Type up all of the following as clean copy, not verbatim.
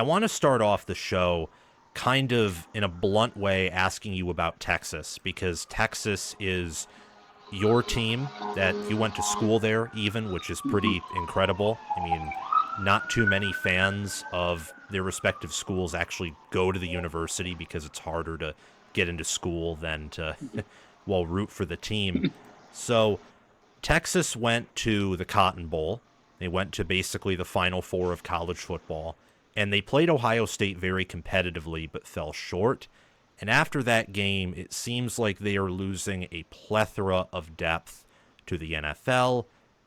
I want to start off the show kind of in a blunt way asking you about Texas, because Texas is your team that you went to school there, even, which is pretty incredible. I mean, not too many fans of their respective schools actually go to the university because it's harder to get into school than to, well, root for the team. So Texas went to the Cotton Bowl. They went to basically the Final Four of college football, and they played Ohio State very competitively but fell short. And after that game, it seems like they are losing a plethora of depth to the NFL.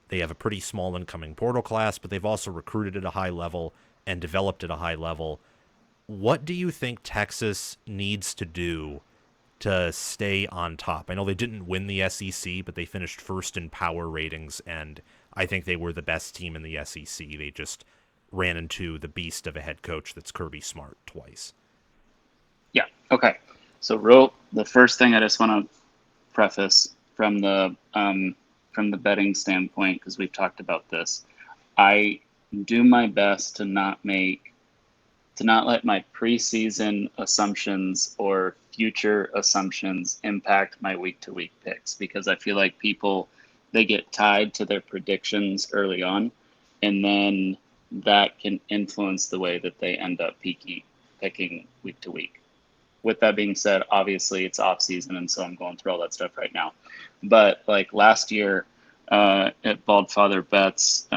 They have a pretty small incoming portal class, but they've also recruited at a high level and developed at a high level. What do you think Texas needs to do to stay on top? I know they didn't win the SEC, but they finished first in power ratings, and I think they were the best team in the SEC. They just ran into the beast of a head coach that's Kirby Smart twice. Yeah. Okay. So, the first thing I just want to preface from the betting standpoint, because we've talked about this, I do my best to not let my preseason assumptions or future assumptions impact my week to week picks, because I feel like people, they get tied to their predictions early on, and then that can influence the way that they end up picking week to week. With that being said, obviously it's off season, and so I'm going through all that stuff right now. But like last year at Baldfather Bets,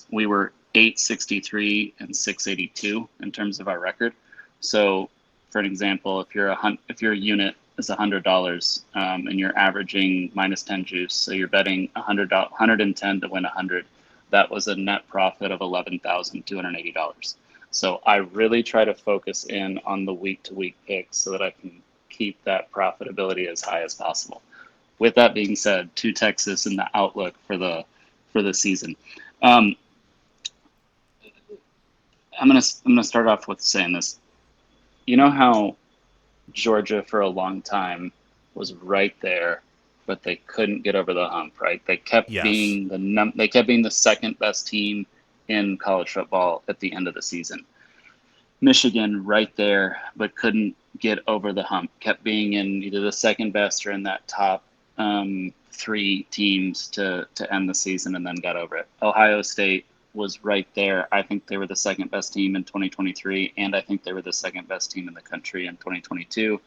we were 863 and 682 in terms of our record. So, for an example, if your unit is $100 and you're averaging minus 10 juice, so you're betting 110 to win 100, that was a net profit of $11,280. So I really try to focus in on the week-to-week picks so that I can keep that profitability as high as possible. With that being said, to Texas and the outlook for the season, I'm gonna start off with saying this. You know how Georgia for a long time was right there, but they couldn't get over the hump, right? They kept Yes. being the second best team in college football at the end of the season. Michigan right there, but couldn't get over the hump. Kept being in either the second best or in that top three teams to end the season, and then got over it. Ohio State was right there. I think they were the second best team in 2023, and I think they were the second best team in the country in 2022.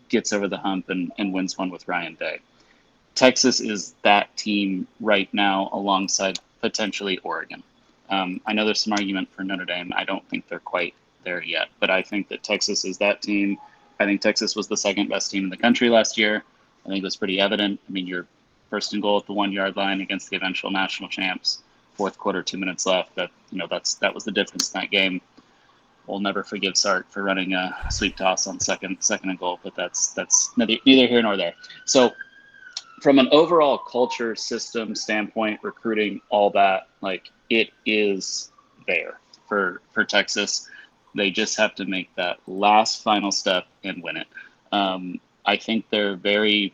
Gets over the hump and wins one with Ryan Day. Texas is that team right now alongside potentially Oregon. I know there's some argument for Notre Dame. I don't think they're quite there yet, but I think that Texas is that team. I think Texas was the second best team in the country last year. I think it was pretty evident. I mean, you're first and goal at the 1 yard line against the eventual national champs. Fourth quarter, 2 minutes left. That was the difference in that game. We'll never forgive Sark for running a sweep toss on second and goal, but that's neither here nor there. So, from an overall culture, system standpoint, recruiting, all that, like, it is there for Texas. They just have to make that last final step and win it. I think they're very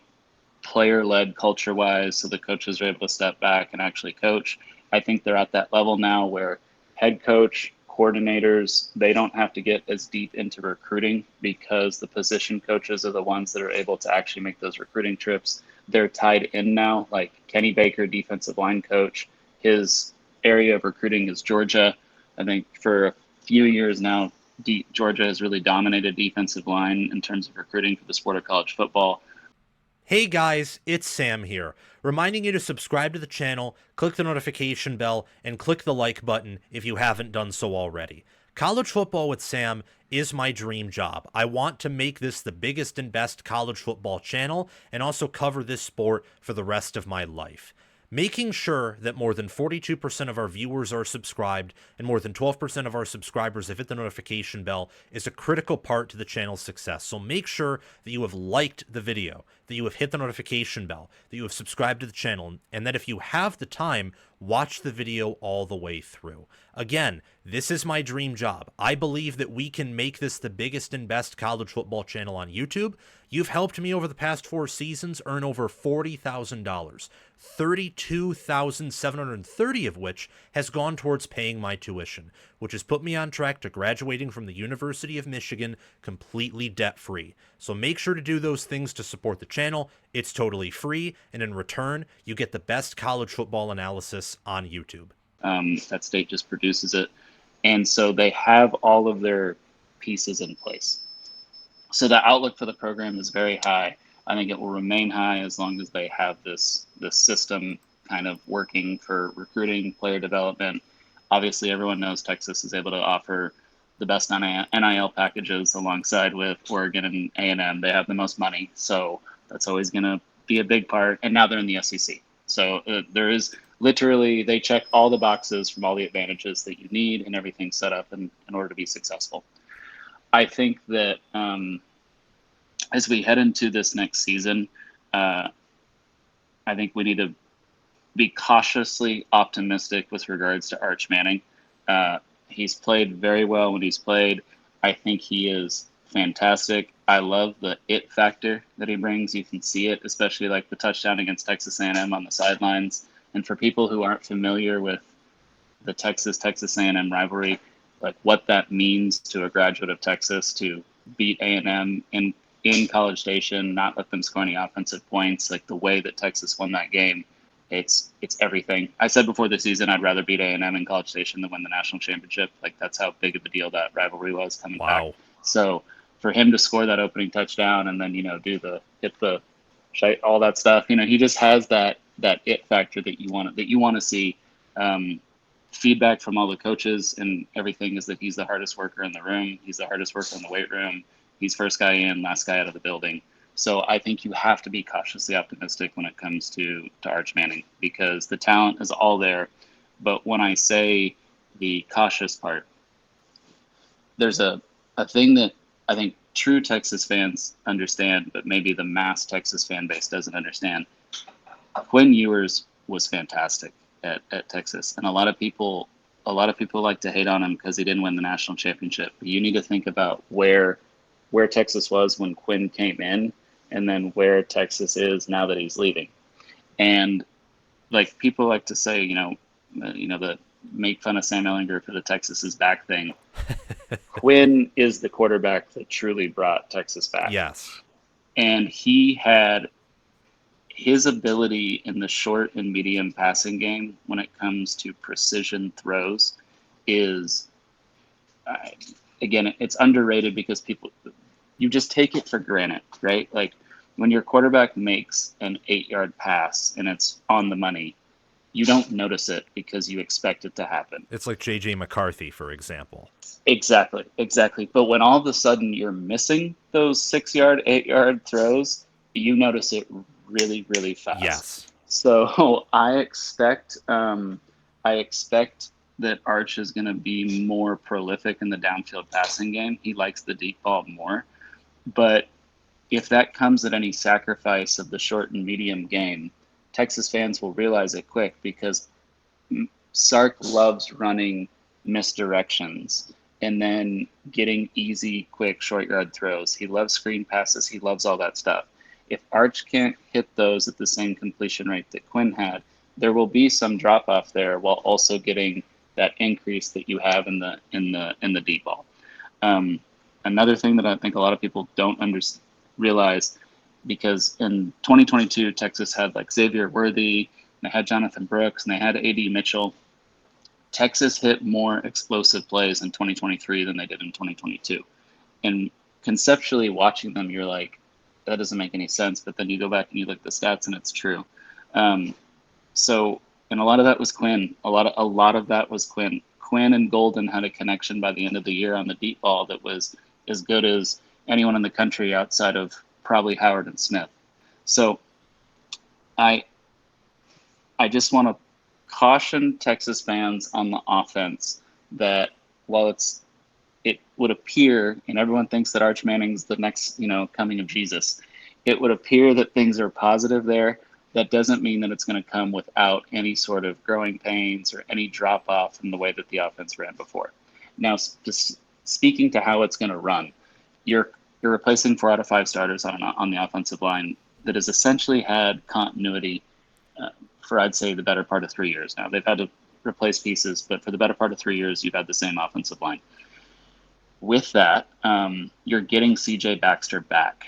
player-led culture-wise, so the coaches are able to step back and actually coach. I think they're at that level now where head coach, coordinators, they don't have to get as deep into recruiting because the position coaches are the ones that are able to actually make those recruiting trips. They're tied in now, like Kenny Baker, defensive line coach. His area of recruiting is Georgia. I think for a few years now, Georgia has really dominated defensive line in terms of recruiting for the sport of college football. Hey guys, it's Sam here, reminding you to subscribe to the channel, click the notification bell, and click the like button if you haven't done so already. College Football with Sam is my dream job. I want to make this the biggest and best college football channel and also cover this sport for the rest of my life. Making sure that more than 42% of our viewers are subscribed and more than 12% of our subscribers have hit the notification bell is a critical part to the channel's success. So make sure that you have liked the video. that you have hit the notification bell, that you have subscribed to the channel, and that if you have the time, watch the video all the way through. Again, this is my dream job. I believe that we can make this the biggest and best college football channel on YouTube. You've helped me over the past 4 seasons earn over $40,000, $32,730 of which has gone towards paying my tuition, which has put me on track to graduating from the University of Michigan completely debt-free. So make sure to do those things to support the channel. It's totally free, and in return, you get the best college football analysis on YouTube. That state just produces it. And so they have all of their pieces in place. So the outlook for the program is very high. I think it will remain high as long as they have this system kind of working for recruiting, player development. Obviously, everyone knows Texas is able to offer the best NIL packages alongside with Oregon and A&M. They have the most money, so that's always going to be a big part. And now they're in the SEC. So there is literally, they check all the boxes from all the advantages that you need and everything set up in order to be successful. I think that as we head into this next season, I think we need to be cautiously optimistic with regards to Arch Manning. He's played very well when he's played. I think he is fantastic. I love the it factor that he brings. You can see it, especially like the touchdown against Texas A&M on the sidelines. And for people who aren't familiar with the Texas A&M rivalry, like what that means to a graduate of Texas to beat A&M in College Station, not let them score any offensive points, like the way that Texas won that game, it's everything. I said before the season I'd rather beat A&M in College Station than win the national championship. Like that's how big of a deal that rivalry was coming back. So for him to score that opening touchdown and then do the hit the shite, all that stuff, he just has that it factor that you want to see. Feedback from all the coaches and everything is that he's the hardest worker in the room. He's the hardest worker in the weight room. He's first guy in, last guy out of the building. So I think you have to be cautiously optimistic when it comes to Arch Manning because the talent is all there. But when I say the cautious part, there's a thing that I think true Texas fans understand, but maybe the mass Texas fan base doesn't understand. Quinn Ewers was fantastic at Texas, and a lot of people like to hate on him because he didn't win the national championship. But you need to think about where Texas was when Quinn came in, and then where Texas is now that he's leaving. And like people like to say, the make fun of Sam Ehlinger for the Texas is back thing. Quinn is the quarterback that truly brought Texas back. Yes. And he had his ability in the short and medium passing game when it comes to precision throws is, again, it's underrated because you just take it for granted, right? Like when your quarterback makes an 8-yard pass and it's on the money, you don't notice it because you expect it to happen. It's like J.J. McCarthy, for example. Exactly. But when all of a sudden you're missing those 6-yard, 8-yard throws, you notice it really, really fast. Yes. So I expect that Arch is going to be more prolific in the downfield passing game. He likes the deep ball more. But if that comes at any sacrifice of the short and medium game, Texas fans will realize it quick because Sark loves running misdirections and then getting easy, quick, short yard throws. He loves screen passes. He loves all that stuff. If Arch can't hit those at the same completion rate that Quinn had, there will be some drop off there while also getting that increase that you have in the deep ball. Another thing that I think a lot of people don't realize, because in 2022, Texas had like Xavier Worthy, and they had Jonathan Brooks, and they had A.D. Mitchell. Texas hit more explosive plays in 2023 than they did in 2022. And conceptually watching them, you're like, that doesn't make any sense. But then you go back and you look at the stats and it's true. And a lot of that was Quinn. A lot of that was Quinn. Quinn and Golden had a connection by the end of the year on the deep ball that was as good as anyone in the country outside of probably Howard and Smith. So I just want to caution Texas fans on the offense that while it would appear, and everyone thinks that Arch Manning's the next, coming of Jesus, it would appear that things are positive there. That doesn't mean that it's going to come without any sort of growing pains or any drop off from the way that the offense ran before. Now, speaking to how it's going to run, you're replacing 4 out of 5 starters on the offensive line that has essentially had continuity for, I'd say, the better part of 3 years now. They've had to replace pieces, but for the better part of 3 years, you've had the same offensive line. With that, you're getting C.J. Baxter back.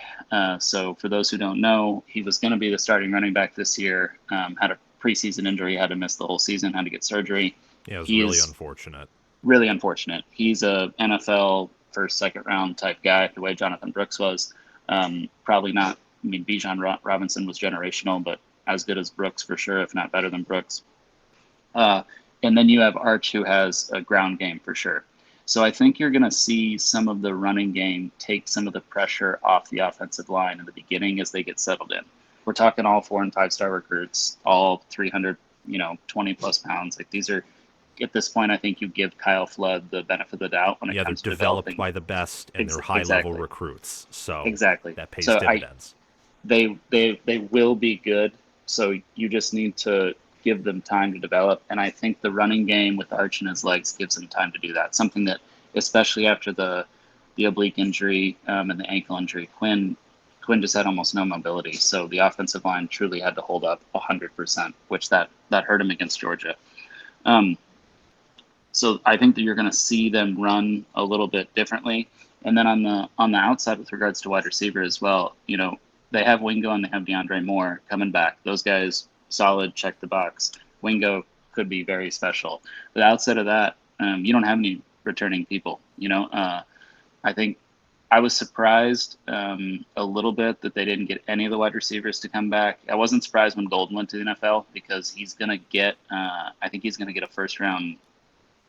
So for those who don't know, he was going to be the starting running back this year, had a preseason injury, had to miss the whole season, had to get surgery. Yeah, it was really unfortunate. Really unfortunate. He's a NFL first, second round type guy, the way Jonathan Brooks was. Probably not. I mean, Bijan Robinson was generational, but as good as Brooks for sure, if not better than Brooks. And then you have Arch, who has a ground game for sure. So I think you're going to see some of the running game take some of the pressure off the offensive line in the beginning as they get settled in. We're talking all 4 and 5 star recruits, all 300, 20 plus pounds. Like these are, at this point, I think you give Kyle Flood the benefit of the doubt when it comes to developed developing by the best and they're high level recruits. So exactly that pays so dividends. They will be good. So you just need to give them time to develop. And I think the running game with Arch in his legs gives them time to do that. Something that, especially after the oblique injury and the ankle injury, Quinn just had almost no mobility. So the offensive line truly had to hold up 100%, which that hurt him against Georgia. So I think that you're going to see them run a little bit differently. And then on the outside with regards to wide receiver as well, they have Wingo and they have DeAndre Moore coming back. Those guys, solid, check the box. Wingo could be very special. But outside of that, you don't have any returning people. I think I was surprised a little bit that they didn't get any of the wide receivers to come back. I wasn't surprised when Golden went to the NFL because he's going to get, I think he's going to get a first round.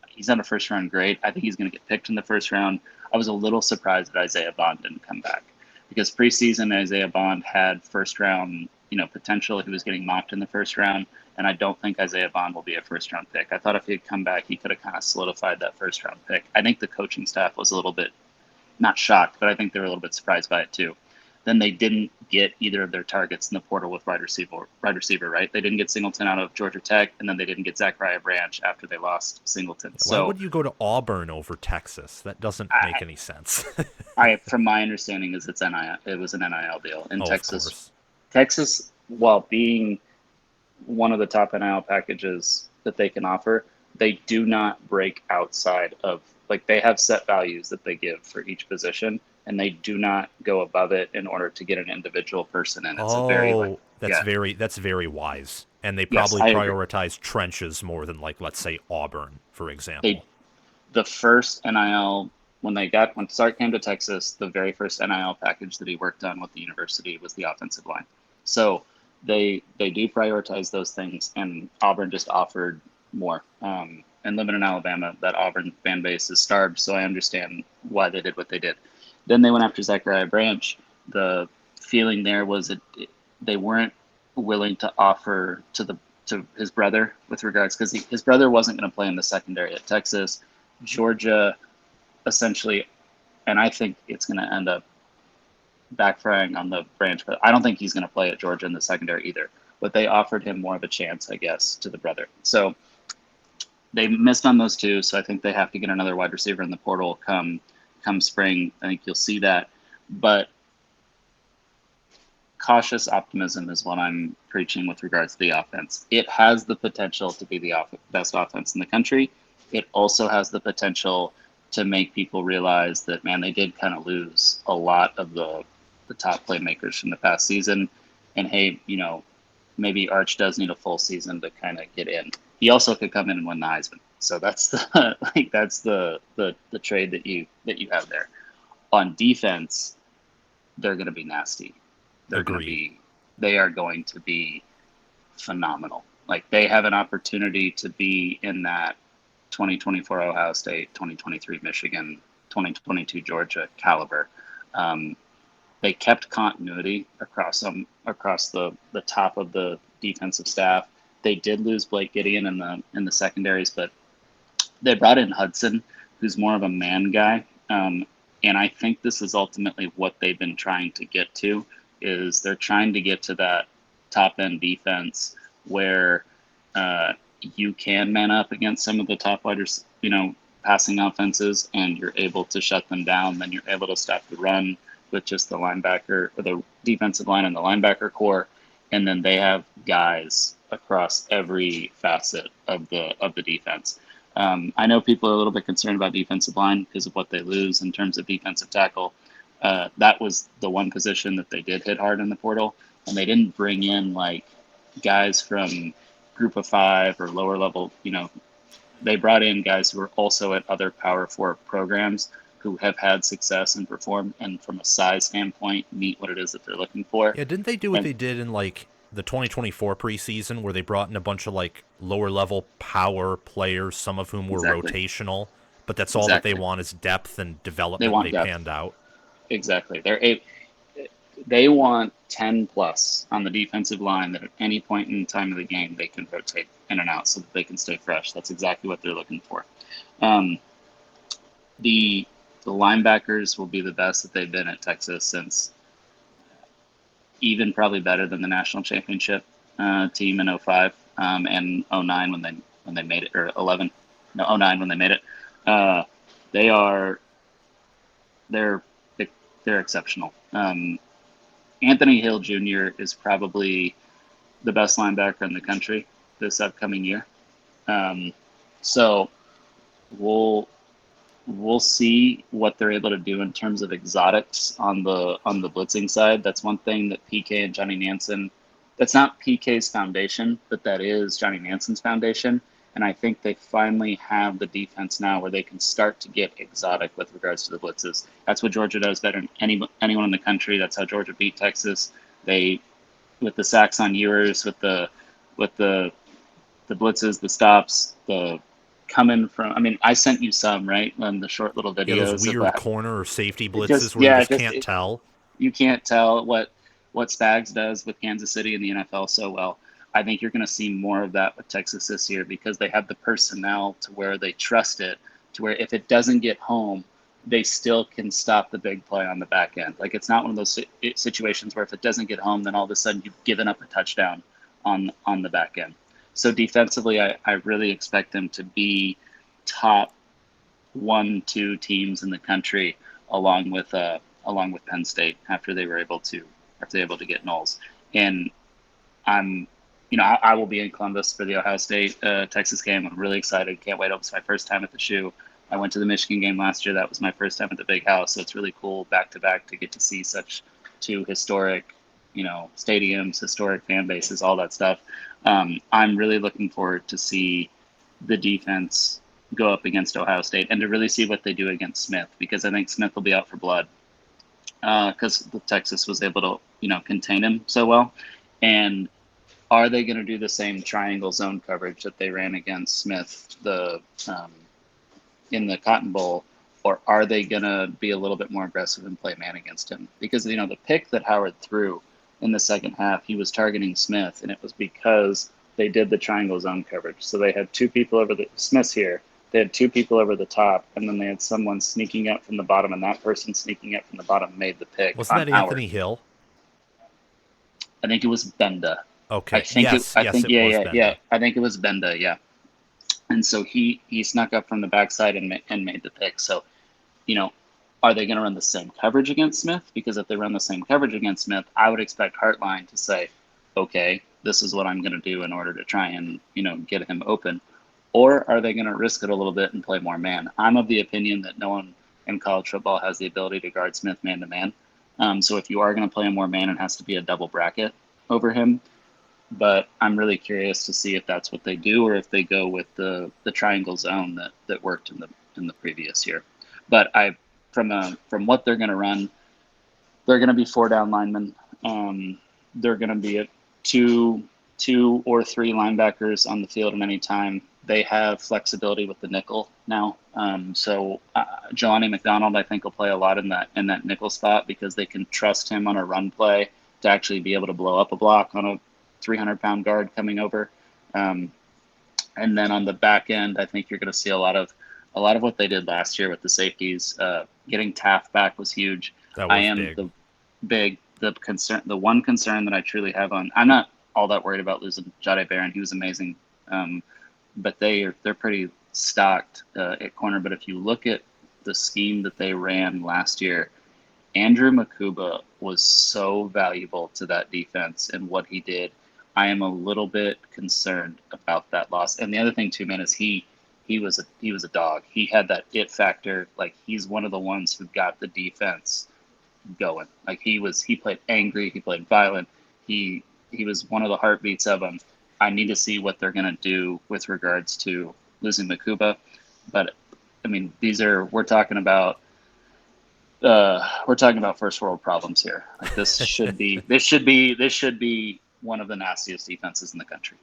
He's not a first round grade. I think he's going to get picked in the first round. I was a little surprised that Isaiah Bond didn't come back because preseason Isaiah Bond had first round, potential. He was getting mocked in the first round, and I don't think Isaiah Bond will be a first round pick. I thought if he had come back, he could have kind of solidified that first round pick. I think the coaching staff was a little bit not shocked, but I think they were a little bit surprised by it too. Then they didn't get either of their targets in the portal with wide receiver, right? They didn't get Singleton out of Georgia Tech, and then they didn't get Zachariah Branch after they lost Singleton. Why would you go to Auburn over Texas? That doesn't make any sense. From my understanding, is it was an NIL deal in Texas. Of course. Texas, while being one of the top NIL packages that they can offer, they do not break outside of, they have set values that they give for each position, and they do not go above it in order to get an individual person in. It's that's very wise. And they probably prioritize trenches more than let's say Auburn, for example. The first NIL, when Sark came to Texas, the very first NIL package that he worked on with the university was the offensive line. So they do prioritize those things, and Auburn just offered more. And living in Alabama, that Auburn fan base is starved, so I understand why they did what they did. Then they went after Zachariah Branch. The feeling there was that they weren't willing to offer to his brother with regards, because his brother wasn't going to play in the secondary at Texas. Georgia, essentially, and I think it's going to end up backfiring on the Branch, but I don't think he's going to play at Georgia in the secondary either. But they offered him more of a chance, I guess, to the brother. So they missed on those two, so I think they have to get another wide receiver in the portal come spring. I think you'll see that. But cautious optimism is what I'm preaching with regards to the offense. It has the potential to be the best offense in the country. It also has the potential to make people realize that, man, they did kind of lose a lot of the top playmakers from the past season. And hey, maybe Arch does need a full season to kind of get in. He also could come in and win the Heisman. So that's the the trade that you have there. On defense, they're going to be nasty. They are going to be phenomenal. They have an opportunity to be in that 2024 Ohio State, 2023 Michigan, 2022 Georgia caliber. They kept continuity across the top of the defensive staff. They did lose Blake Gideon in the secondaries, but they brought in Hudson, who's more of a man guy. And I think this is ultimately what they've been trying to get to, is they're trying to get to that top end defense where you can man up against some of the top wide, passing offenses, and you're able to shut them down. Then you're able to stop the run with just the linebacker or the defensive line and the linebacker core, and then they have guys across every facet of the defense. I know people are a little bit concerned about defensive line because of what they lose in terms of defensive tackle. That was the one position that they did hit hard in the portal, and they didn't bring in like guys from Group of Five or lower level. They brought in guys who were also at other Power Four programs who have had success and performed, and from a size standpoint, meet what it is that they're looking for. Yeah, didn't they do what And they did in like the 2024 preseason where they brought in a bunch of like lower level power players, some of whom were exactly, rotational, but that's all that they exactly, want is depth and they development, and want they depth. panned out. Exactly, they want 10 plus on the defensive line that at any point in time of the game they can rotate in and out so that they can stay fresh. That's exactly what they're looking for. Um, the the linebackers will be the best that they've been at Texas since, even probably better than the national championship team in '05 and '09 when they made it, or 11, no, '09 when they made it. Uh, they are they're they're exceptional. Anthony Hill Jr. is probably the best linebacker in the country this upcoming year. Um, so we'll we'll see what they're able to do in terms of exotics on the blitzing side. That's one thing that PK and Johnny Nansen. That's not PK's foundation, but that is Johnny Nansen's foundation. And I think they finally have the defense now where they can start to get exotic with regards to the blitzes. That's what Georgia does better than anyone in the country. That's how Georgia beat Texas. They, with the sacks on Ewers, with the blitzes, the stops, the coming from. I mean, I sent you some, right, on the short little Yeah, those videos of weird corner or safety it blitzes just where you yeah, just can't tell. you can't tell what Spags does with Kansas City in the NFL so well. I think you're going to see more of that with Texas this year because they have the personnel to where they trust it, to where if it doesn't get home, they still can stop the big play on the back end. Like it's not one of those situations where if it doesn't get home, then all of a sudden you've given up a touchdown on the back end. So defensively, I really expect them to be top 1, 2 teams in the country, along with Penn State after they were able to get Knowles. And I'm I will be in Columbus for the Ohio State Texas game. I'm really excited. Can't wait. It was my first time at the shoe. I went to the Michigan game last year. That was my first time at the Big House. So it's really cool back to back to get to see such two historic, stadiums, historic fan bases, all that stuff. I'm really looking forward to see the defense go up against Ohio State and to really see what they do against Smith, because I think Smith will be out for blood because Texas was able to contain him so well. And are they going to do the same triangle zone coverage that they ran against Smith in the Cotton Bowl, or are they going to be a little bit more aggressive and play man against him? Because the pick that Howard threw in the second half, he was targeting Smith, and it was because they did the triangle zone coverage. So they had two people over the Smith's here. They had two people over the top, and then they had someone sneaking up from the bottom, and that person sneaking up from the bottom made the pick Wasn't on that Howard. Anthony Hill? I think it was Benda. Okay. Yes, it was Benda. I think it was Benda, yeah. And so he snuck up from the backside and made the pick. So, are they going to run the same coverage against Smith? Because if they run the same coverage against Smith, I would expect Hartline to say, okay, this is what I'm going to do in order to try and, get him open. Or are they going to risk it a little bit and play more man? I'm of the opinion that no one in college football has the ability to guard Smith man to man. So if you are going to play him more man, it has to be a double bracket over him. But I'm really curious to see if that's what they do, or if they go with the triangle zone that worked in the previous year. But from what they're going to run, they're going to be 4 down linemen. They're going to be at two or three linebackers on the field at any time. They have flexibility with the nickel now. So Jelani McDonald, I think, will play a lot in that nickel spot because they can trust him on a run play to actually be able to blow up a block on a 300-pound guard coming over. And then on the back end, I think you're going to see a lot of what they did last year with the safeties. Getting Taft back was huge. That I was am big. the big. the one concern that I truly have I'm not all that worried about losing Jade Barron. He was amazing, but they're pretty stocked at corner. But if you look at the scheme that they ran last year, Andrew Makuba was so valuable to that defense and what he did. I am a little bit concerned about that loss. And the other thing too, man, is he was a dog. He had that it factor. Like, he's one of the ones who got the defense going. Like, he played angry, he played violent. He was one of the heartbeats of them. I need to see what they're gonna do with regards to losing Makuba. But I mean, we're talking about first world problems here. Like, this should be one of the nastiest defenses in the country.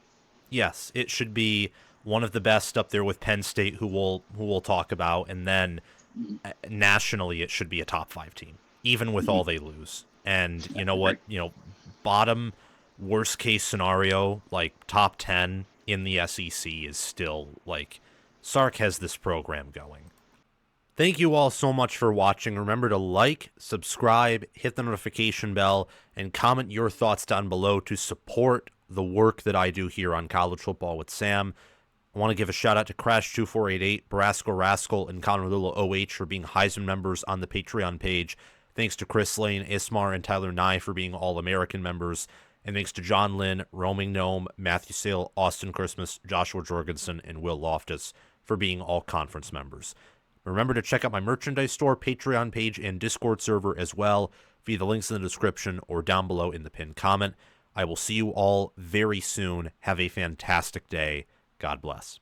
Yes, it should be one of the best up there with Penn State, who we'll talk about, and then nationally it should be a top 5 team, even with all they lose. And you know what? Bottom worst case scenario, like top 10 in the SEC is still like Sark has this program going. Thank you all so much for watching. Remember to like, subscribe, hit the notification bell, and comment your thoughts down below to support the work that I do here on College Football with Sam. I want to give a shout out to Crash2488, Barasco Rascal, and Conrad OH for being Heisman members on the Patreon page. Thanks to Chris Lane, Ismar, and Tyler Nye for being All-American members. And thanks to John Lynn, Roaming Gnome, Matthew Sale, Austin Christmas, Joshua Jorgensen, and Will Loftus for being all-conference members. Remember to check out my merchandise store, Patreon page, and Discord server as well via the links in the description or down below in the pinned comment. I will see you all very soon. Have a fantastic day. God bless.